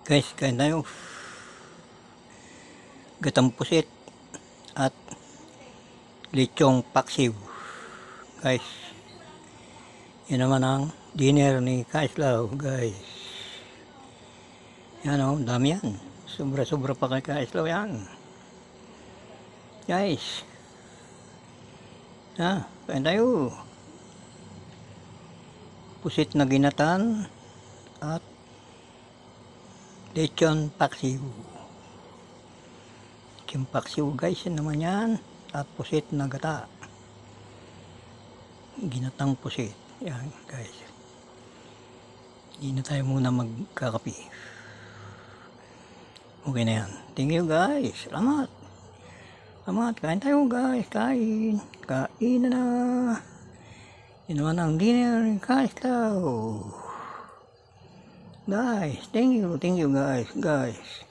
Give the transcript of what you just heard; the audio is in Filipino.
Guys, kain tayo. Gatang pusit at lechong paksiw. Guys, yan naman ang dinner ni Kaislaw, guys. Yan o, dami yan. Sobra-sobra pa kay Kaislaw yan. Guys, kain tayo. Pusit na ginatan at lechon paksiw. Lechon paksiw, guys, yan naman yan. At pusit na gata. Ginatang pusit. Yan, guys. Hindi na tayo muna magkakape. Okay na yan. Thank you, guys. Salamat. Salamat. Kain tayo, guys. Kain. Kain na. Yan naman ang dinner ni Kaislaw. Guys, thank you, guys.